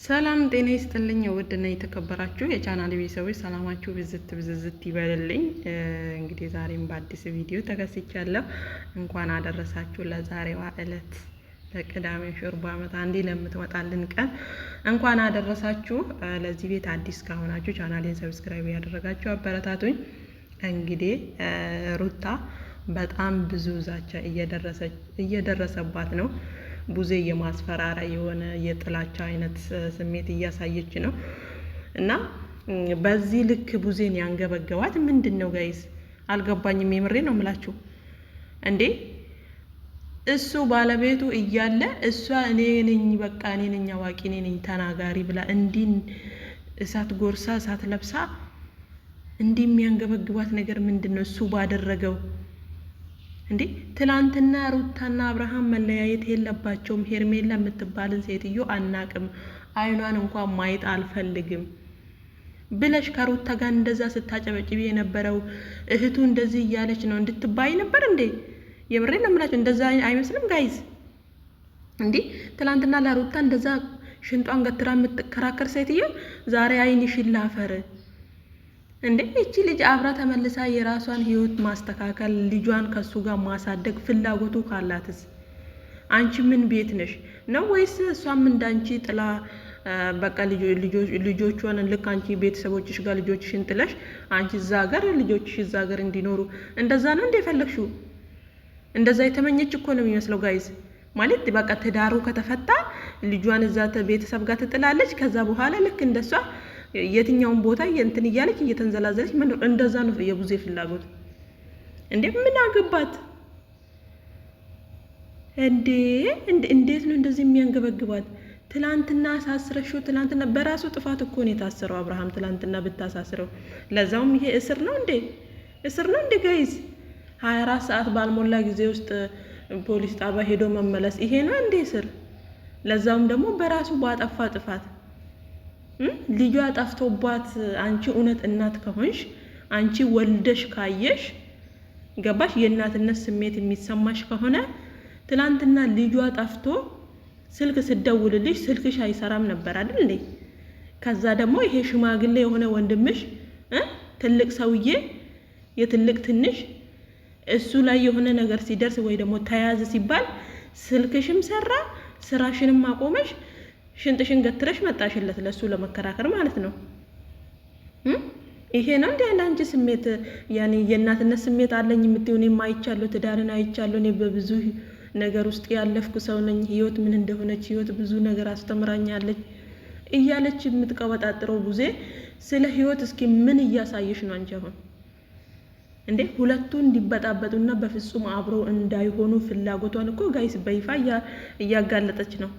ሰላም ጤና ይስጥልኝ። ውድና የተከበራችሁ የቻናል ቤተሰቦች ሰላማችሁ ብዝት ይበልልኝ። እንግዲህ ዛሬም በአዲስ ቪዲዮ ተከስቻለሁ። እንኳን አደረሳችሁ ለዛሬዋ እለት ለቅዳሜ ሾርባ ዓመት አንዴ ለምትመጣልን ቀን እንኳን አደረሳችሁ። ለዚህ ቤት አዲስ ከሆናችሁ ቻናሌን ሰብስክራይብ ያደረጋችሁ አበረታቱኝ። እንግዲህ ሩታ በጣም ብዙ ዛቻ እየደረሰባት ነው። ቡዜ የማስፈራራ የሆነ የጥላቻ አይነት ስሜት እያሳየች ነው እና በዚህ ልክ ቡዜን ያንገበገባት ምንድነው ጋይስ? አልገባኝም። የምሬ ነው የምላችሁ እንዴ እሱ ባለቤቱ እያለ እሷ እኔ ነኝ በቃ እኔ ነኝ አዋቂ እኔ ነኝ ተናጋሪ ብላ እንዲህ እሳት ጎርሳ እሳት ለብሳ እንዲህ የሚያንገበግባት ነገር ምንድነው? እሱ ባደረገው እንዴ ትላንትና ሩታና አብርሃም መለያየት የለባቸውም። ሄርሜላ የምትባልን ሴትዮ አናቅም፣ አይኗን እንኳን ማየት አልፈልግም ብለሽ ከሩታ ጋር እንደዛ ስታጨበጭቢ የነበረው እህቱ እንደዚህ እያለች ነው እንድትባይ ነበር እንዴ? የምሬ ነው የምላችሁ። እንደዛ አይመስልም ጋይዝ? እንዴ ትላንትና ለሩታ እንደዛ ሽንጧን ገትራ የምትከራከር ሴትዮ ዛሬ አይንሽን ላፈር እንዴ? እቺ ልጅ አብራ ተመልሳ የራሷን ህይወት ማስተካከል ልጇን ከሱ ጋር ማሳደግ ፍላጎቱ ካላትስ አንቺ ምን ቤት ነሽ ነው? ወይስ እሷም እንዳንቺ ጥላ በቃ ልጆቿን ልክ አንቺ ቤተሰቦችሽ ጋር ልጆችሽን ጥለሽ አንቺ እዛ ሀገር ልጆችሽ እዛ ሀገር እንዲኖሩ እንደዛ ነው እንደ ፈለግሽው? እንደዛ የተመኘች እኮ ነው የሚመስለው ጋይዝ። ማለት በቃ ትዳሩ ከተፈታ ልጇን እዛ ቤተሰብ ጋር ትጥላለች። ከዛ በኋላ ልክ እንደሷ የትኛውን ቦታ እንትን እያለች እየተንዘላዘለች ምን እንደዛ ነው የቡዜ ፍላጎት እንዴ? ምን አገባት እንዴ? እንዴት ነው እንደዚህ የሚያንገበግባት? ትላንትና አሳስረሽው ትላንትና በራሱ ጥፋት እኮ ነው የታሰረው አብርሃም። ትላንትና ብታሳስረው ለዛውም ይሄ እስር ነው እንዴ? እስር ነው እንዴ ጋይዝ? 24 ሰዓት ባልሞላ ጊዜ ውስጥ ፖሊስ ጣቢያ ሄዶ መመለስ ይሄ ነው እንዴ እስር? ለዛውም ደግሞ በራሱ ባጠፋ ጥፋት ልጇ ጠፍቶባት አንቺ እውነት እናት ከሆንሽ አንቺ ወልደሽ ካየሽ ገባሽ የእናትነት ስሜት የሚሰማሽ ከሆነ ትላንትና ልጇ ጠፍቶ ስልክ ስደውልልሽ ስልክሽ አይሰራም ነበር አይደል እንዴ? ከዛ ደግሞ ይሄ ሽማግሌ የሆነ ወንድምሽ ትልቅ ሰውዬ የትልቅ ትንሽ እሱ ላይ የሆነ ነገር ሲደርስ ወይ ደግሞ ተያዘ ሲባል ስልክሽም ሰራ ስራሽንም አቆመሽ ሽንጥሽን ገትረሽ መጣሽለት ለሱ ለመከራከር ማለት ነው። ይሄ ነው እንዴ አንቺ ስሜት? ያኔ የእናትነት ስሜት አለኝ የምትሆን የማይቻለው ትዳርን አይቻለው እኔ በብዙ ነገር ውስጥ ያለፍኩ ሰው ነኝ። ህይወት ምን እንደሆነች ህይወት ብዙ ነገር አስተምራኛለች እያለች የምትቀበጣጥረው ቡዜ ስለ ህይወት እስኪ ምን እያሳየሽ ነው አንቺ አሁን እንዴ? ሁለቱ እንዲበጣበጡና በፍጹም አብረው እንዳይሆኑ ፍላጎቷን እኮ ጋይስ በይፋ እያጋለጠች ነው።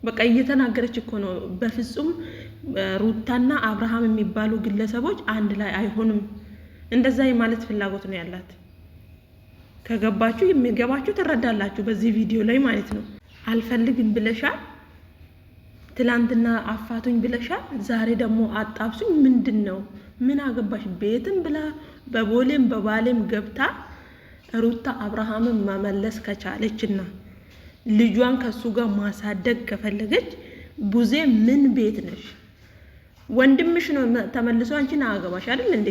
በቃ እየተናገረች እኮ ነው። በፍጹም ሩታና አብርሃም የሚባሉ ግለሰቦች አንድ ላይ አይሆኑም እንደዛ የማለት ፍላጎት ነው ያላት። ከገባችሁ የሚገባችሁ ትረዳላችሁ በዚህ ቪዲዮ ላይ ማለት ነው። አልፈልግም ብለሻል፣ ትላንትና አፋቱኝ ብለሻል፣ ዛሬ ደግሞ አጣብሱኝ። ምንድነው? ምን አገባሽ? ቤትም ብላ በቦሌም በባሌም ገብታ ሩታ አብርሃምን መመለስ ከቻለችና ልጇን ከሱ ጋር ማሳደግ ከፈለገች ቡዜ ምን ቤት ነሽ? ወንድምሽ ነው ተመልሶ አንቺን አገባሽ አይደል እንዴ?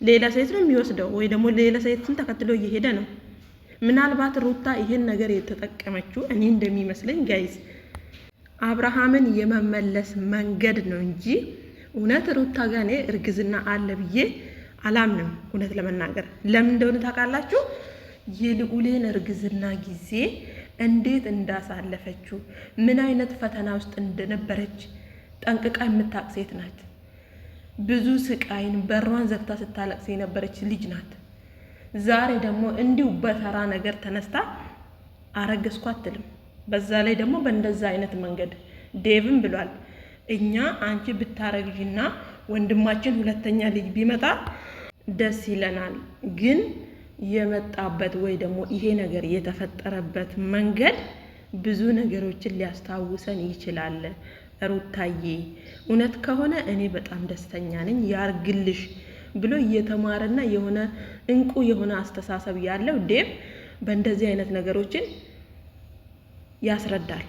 ሌላ ሴት ነው የሚወስደው ወይ ደግሞ ሌላ ሴትን ተከትሎ እየሄደ ነው። ምናልባት ሩታ ይሄን ነገር የተጠቀመችው እኔ እንደሚመስለኝ ጋይስ አብርሃምን የመመለስ መንገድ ነው እንጂ እውነት ሩታ ጋር እኔ እርግዝና አለ ብዬ አላምንም። እውነት ለመናገር ለምን እንደሆነ ታውቃላችሁ? የልዑሌን እርግዝና ጊዜ እንዴት እንዳሳለፈችው ምን አይነት ፈተና ውስጥ እንደነበረች ጠንቅቃ የምታውቅ ሴት ናት። ብዙ ስቃይን በሯን ዘግታ ስታለቅስ የነበረች ልጅ ናት። ዛሬ ደግሞ እንዲሁ በተራ ነገር ተነስታ አረገዝኩ አትልም። በዛ ላይ ደግሞ በእንደዛ አይነት መንገድ ዴቭም ብሏል፣ እኛ አንቺ ብታረግዥና ወንድማችን ሁለተኛ ልጅ ቢመጣ ደስ ይለናል፣ ግን የመጣበት ወይ ደግሞ ይሄ ነገር የተፈጠረበት መንገድ ብዙ ነገሮችን ሊያስታውሰን ይችላል። ሩታዬ እውነት ከሆነ እኔ በጣም ደስተኛ ነኝ ያርግልሽ ብሎ እየተማረና የሆነ እንቁ የሆነ አስተሳሰብ ያለው ዴቭ በእንደዚህ አይነት ነገሮችን ያስረዳል።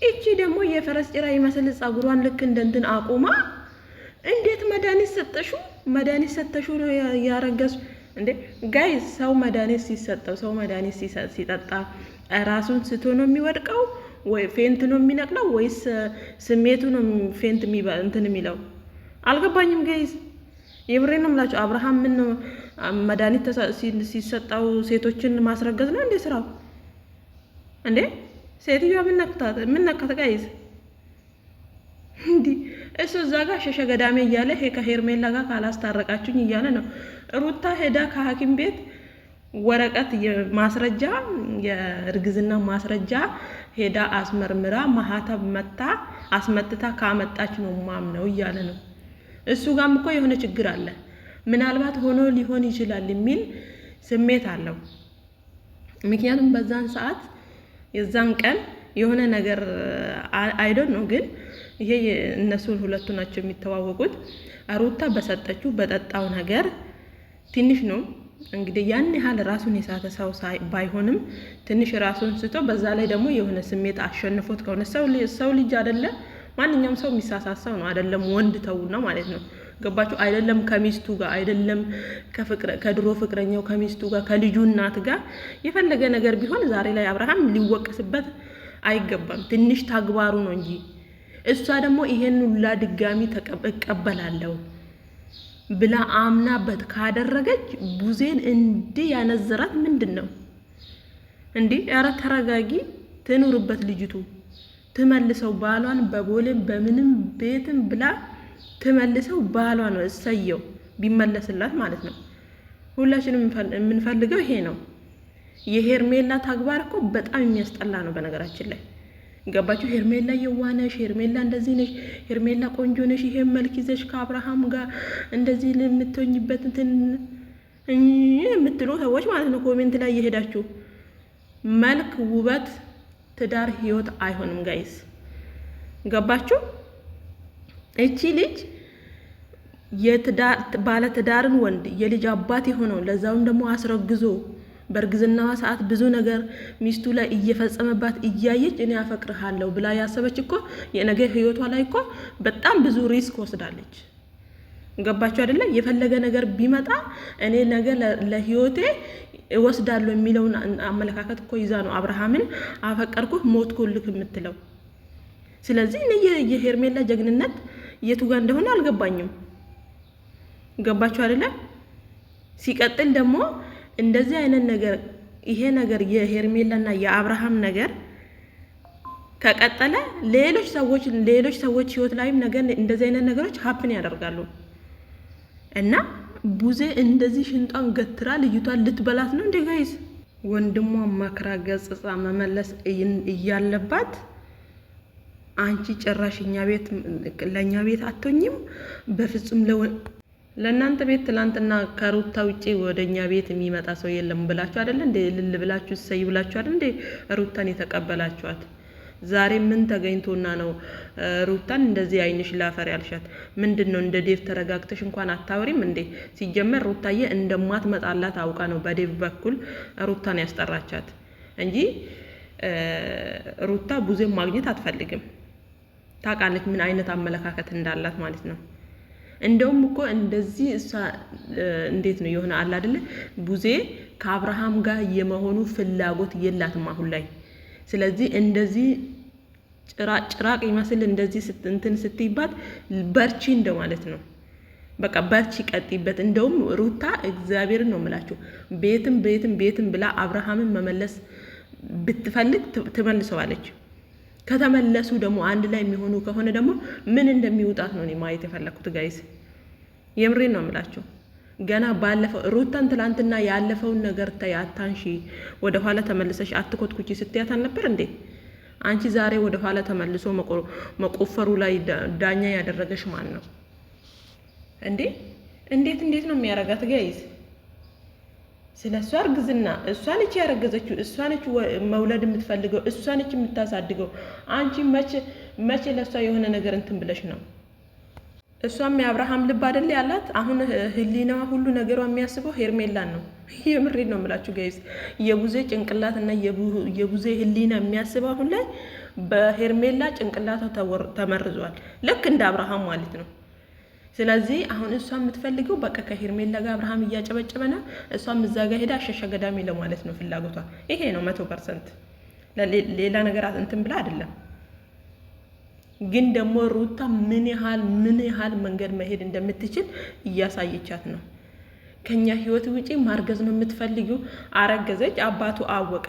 እቺ ደግሞ የፈረስ ጭራ ይመስል ጸጉሯን ልክ እንደንትን አቁማ እንዴት መድኃኒት ሰጠሹ? መድኃኒት ሰጠሹ ነው ያረገዙ እንዴ? ጋይስ ሰው መድኃኒት ሲሰጠው ሰው መድኃኒት ሲጠጣ ራሱን ስቶ ነው የሚወድቀው ወይ ፌንት ነው የሚነቅለው ወይስ ስሜቱ ነው ፌንት እንትን የሚለው? አልገባኝም ጋይስ። የምሬን ነው የምላቸው። አብርሃም ምን ነው መድኃኒት ሲሰጣው ሴቶችን ማስረገዝ ነው እንዴ ስራው? እንዴ ሴትዮዋ ምን ነካት ጋይስ? እንዲ እሱ እዛ ጋር ሸሸ ገዳሜ እያለ ከሄርሜላ ጋር ካላስታረቃችሁኝ እያለ ነው። ሩታ ሄዳ ከሐኪም ቤት ወረቀት ማስረጃ የእርግዝና ማስረጃ ሄዳ አስመርምራ ማህተብ መታ አስመጥታ ካመጣች ነው ማምነው እያለ ነው። እሱ ጋርም እኮ የሆነ ችግር አለ። ምናልባት ሆኖ ሊሆን ይችላል የሚል ስሜት አለው። ምክንያቱም በዛን ሰዓት የዛን ቀን የሆነ ነገር አይዶን ነው። ግን ይሄ እነሱ ሁለቱ ናቸው የሚተዋወቁት። ሩታ በሰጠችው በጠጣው ነገር ትንሽ ነው እንግዲህ ያን ያህል ራሱን የሳተ ሰው ባይሆንም ትንሽ ራሱን ስቶ በዛ ላይ ደግሞ የሆነ ስሜት አሸንፎት ከሆነ ሰው ልጅ አይደለ ማንኛውም ሰው የሚሳሳት ሰው ነው አይደለም። ወንድ ተውና ማለት ነው። ገባችሁ አይደለም? ከሚስቱ ጋር አይደለም ከድሮ ፍቅረኛው ከሚስቱ ጋር ከልጁ እናት ጋር የፈለገ ነገር ቢሆን ዛሬ ላይ አብርሃም ሊወቀስበት አይገባም። ትንሽ ተግባሩ ነው እንጂ እሷ ደግሞ ይሄን ሁላ ድጋሚ እቀበላለሁ ብላ አምናበት ካደረገች ቡዜን እንዲህ ያነዘራት ምንድን ነው እንዴ? ኧረ ተረጋጊ። ትኑርበት ልጅቱ ትመልሰው ባሏን በቦሌም በምንም ቤትም ብላ ትመልሰው ባሏ ነው። እሰየው ቢመለስላት ማለት ነው። ሁላችንም የምንፈልገው ይሄ ነው። የሄርሜላ ተግባር እኮ በጣም የሚያስጠላ ነው በነገራችን ላይ ገባችሁ? ሄርሜላ የዋነሽ፣ ሄርሜላ እንደዚህ ነሽ፣ ሄርሜላ ቆንጆ ነሽ፣ ይሄን መልክ ይዘሽ ከአብርሃም ጋር እንደዚህ የምትሆኝበት እንትን የምትሉ ሰዎች ማለት ነው ኮሜንት ላይ እየሄዳችሁ መልክ፣ ውበት፣ ትዳር ህይወት አይሆንም ጋይስ። ገባችሁ? እቺ ልጅ ባለ ትዳርን ወንድ የልጅ አባት የሆነው ለዛውም ደግሞ አስረግዞ በእርግዝናዋ ሰዓት ብዙ ነገር ሚስቱ ላይ እየፈጸመባት እያየች እኔ አፈቅርሃለሁ ብላ ያሰበች እኮ የነገ ህይወቷ ላይ እኮ በጣም ብዙ ሪስክ ወስዳለች። ገባችሁ አይደለ? የፈለገ ነገር ቢመጣ እኔ ነገ ለህይወቴ እወስዳለሁ የሚለውን አመለካከት እኮ ይዛ ነው አብርሃምን አፈቀርኩህ ሞትኩልክ የምትለው። ስለዚህ እኔ የሄርሜላ ጀግንነት የቱ ጋር እንደሆነ አልገባኝም። ገባችሁ አይደለ? ሲቀጥል ደግሞ እንደዚህ አይነት ነገር ይሄ ነገር የሄርሜላና የአብርሃም ነገር ከቀጠለ ሌሎች ሰዎች ህይወት ላይም ነገር እንደዚህ አይነት ነገሮች ሀፕን ያደርጋሉ። እና ቡዜ እንደዚህ ሽንጧን ገትራ ልጅቷን ልትበላት ነው እንዴ ጋይስ? ወንድሟ መክራ ገጽጻ መመለስ እያለባት አንቺ ጭራሽ ለኛ ቤት አትሆኝም በፍጹም። ለእናንተ ቤት ትላንትና ከሩታ ውጪ ወደኛ ቤት የሚመጣ ሰው የለም ብላችሁ አይደል እንዴ? ልል ብላችሁ ሰይ ብላችሁ አይደል እንዴ ሩታን የተቀበላችኋት? ዛሬ ምን ተገኝቶና ነው ሩታን እንደዚህ አይንሽ ላፈር ያልሻት? ምንድነው? እንደ ዴቭ ተረጋግተሽ እንኳን አታወሪም እንዴ? ሲጀመር ሩታዬ እንደማትመጣላት አውቃ ነው በዴቭ በኩል ሩታን ያስጠራቻት እንጂ ሩታ ቡዜን ማግኘት አትፈልግም። ታውቃለች ምን አይነት አመለካከት እንዳላት ማለት ነው። እንደውም እኮ እንደዚህ እሷ እንዴት ነው የሆነ አለ አይደለ? ቡዜ ከአብርሃም ጋር የመሆኑ ፍላጎት የላትም አሁን ላይ። ስለዚህ እንደዚህ ጭራቅ ይመስል እንደዚህ እንትን ስትይባት በርቺ እንደማለት ነው። በቃ በርቺ ቀጥይበት። እንደውም ሩታ እግዚአብሔርን ነው የምላችሁ ቤትም ብላ አብርሃምን መመለስ ብትፈልግ ትመልሰዋለች። ከተመለሱ ደግሞ አንድ ላይ የሚሆኑ ከሆነ ደግሞ ምን እንደሚውጣት ነው እኔ ማየት የፈለኩት ጋይስ። የምሬን ነው የምላችሁ። ገና ባለፈው ሩታን ትላንትና ያለፈውን ነገር አታንሺ፣ ወደ ኋላ ተመልሰሽ አትኮትኩቺ ስትያት አልነበር እንዴ? አንቺ ዛሬ ወደ ኋላ ተመልሶ መቆፈሩ ላይ ዳኛ ያደረገሽ ማን ነው እንዴ? እንዴት ነው የሚያረጋት ጋይስ? ስለሷ እርግዝና እሷ ነች ያረገዘችው፣ እሷ ነች መውለድ የምትፈልገው፣ እሷ ነች የምታሳድገው። አንቺ መቼ ለሷ የሆነ ነገር እንትን ብለሽ ነው? እሷም የአብርሃም ልብ አይደል ያላት? አሁን ህሊናዋ ሁሉ ነገሯ የሚያስበው ሄርሜላን ነው። የምሬድ ነው የምላችሁ ጋይስ። የቡዜ ጭንቅላት እና የቡዜ ህሊና የሚያስበው አሁን ላይ በሄርሜላ ጭንቅላቷ ተመርዟል፣ ልክ እንደ አብርሃም ማለት ነው። ስለዚህ አሁን እሷ የምትፈልገው በቃ ከሄርሜላ ጋር አብርሃም እያጨበጨበ ነው፣ እሷም እዛ ጋር ሄዳ አሸሸ ገዳሚ ለማለት ነው ፍላጎቷ። ይሄ ነው 100%። ሌላ ነገር እንትን ብላ አይደለም። ግን ደግሞ ሩታ ምን ያህል መንገድ መሄድ እንደምትችል እያሳየቻት ነው። ከኛ ህይወት ውጪ ማርገዝ ነው የምትፈልጊው። አረገዘች፣ አባቱ አወቀ።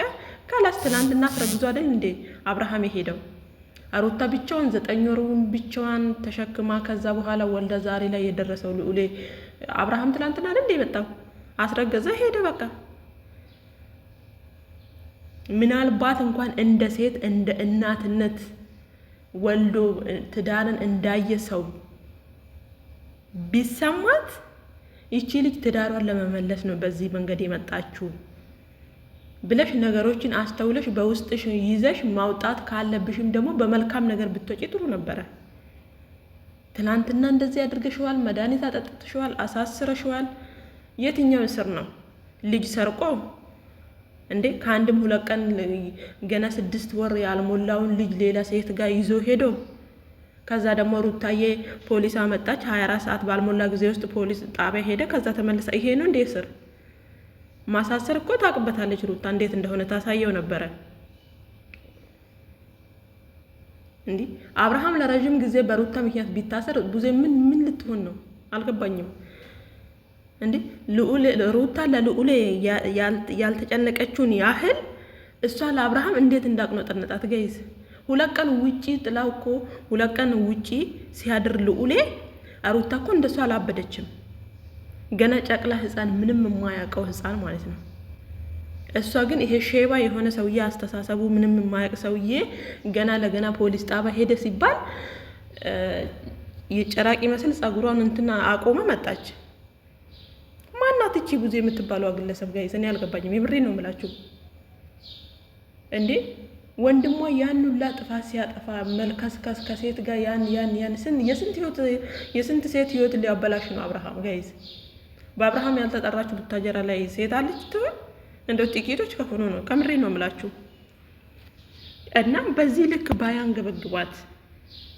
ካላስ ትናንትና አስረግዞ አይደል እንዴ አብርሃም የሄደው? ሩታ ብቻዋን 9 ወሩን ብቻዋን ተሸክማ ከዛ በኋላ ወልዳ ዛሬ ላይ የደረሰው ልዑሌ አብርሃም ትናንትና አይደል እንዴ መጣው? አስረገዘ፣ ሄደ በቃ። ምናልባት እንኳን እንደ ሴት እንደ እናትነት ወልዶ ትዳርን እንዳየ ሰው ቢሰማት ይቺ ልጅ ትዳሯን ለመመለስ ነው በዚህ መንገድ የመጣችው ብለሽ ነገሮችን አስተውለሽ በውስጥሽ ይዘሽ ማውጣት ካለብሽም ደግሞ በመልካም ነገር ብትወጪ ጥሩ ነበረ። ትናንትና እንደዚህ አድርገሽዋል፣ መድኃኒት አጠጥተሽዋል፣ አሳስረሽዋል። የትኛው እስር ነው? ልጅ ሰርቆ እንዴ? ከአንድም 2 ቀን ገና 6 ወር ያልሞላውን ልጅ ሌላ ሴት ጋር ይዞ ሄዶ ከዛ ደግሞ ሩታዬ ፖሊስ አመጣች። 24 ሰዓት ባልሞላ ጊዜ ውስጥ ፖሊስ ጣቢያ ሄደ። ከዛ ተመለሰ። ይሄ ነው እንዴ እስር? ማሳሰር እኮ ታውቅበታለች ሩታ፣ እንዴት እንደሆነ ታሳየው ነበረ። እንዴ አብርሃም ለረጅም ጊዜ በሩታ ምክንያት ቢታሰር ቡዜ ምን ልትሆን ነው? አልገባኝም። እንዴ ሩታ ለልዑሌ ያልተጨነቀችውን ያህል እሷ ለአብርሃም እንዴት እንዳቅኖጠነጣት ገይዝ 2 ቀን ውጪ ጥላው እኮ 2 ቀን ውጪ ሲያድር ልዑሌ ሩታ እኮ እንደሷ አላበደችም። ገና ጨቅላ ህፃን፣ ምንም የማያውቀው ህፃን ማለት ነው። እሷ ግን ይሄ ሼባ የሆነ ሰውዬ አስተሳሰቡ ምንም የማያውቅ ሰውዬ ገና ለገና ፖሊስ ጣባ ሄደ ሲባል የጨራቂ መስል ጸጉሯን እንትና አቆመ መጣች። ማናት እቺ ብዙ የምትባለው ግለሰብ ጋር እኔ አልገባኝም። የምሬ ነው የምላችሁ። እንዴ ወንድሟ ያን ሁላ ጥፋት ሲያጠፋ መልከስከስ ከሴት ጋር ያን የስንት ሴት ህይወት ሊያበላሽ ነው አብርሃም ጋይዝ። በአብርሃም ያልተጠራችሁ ቡታጀራ ላይ ሴት አለች ትሆን? እንደው ጥቂቶች ከሆኑ ነው። ከምሬ ነው የምላችሁ። እና በዚህ ልክ ባያንገበግቧት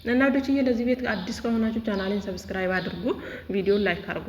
እና ወደችዬ ለዚህ ቤት አዲስ ከሆናችሁ ቻናሌን ሰብስክራይብ አድርጉ፣ ቪዲዮን ላይክ አድርጉ።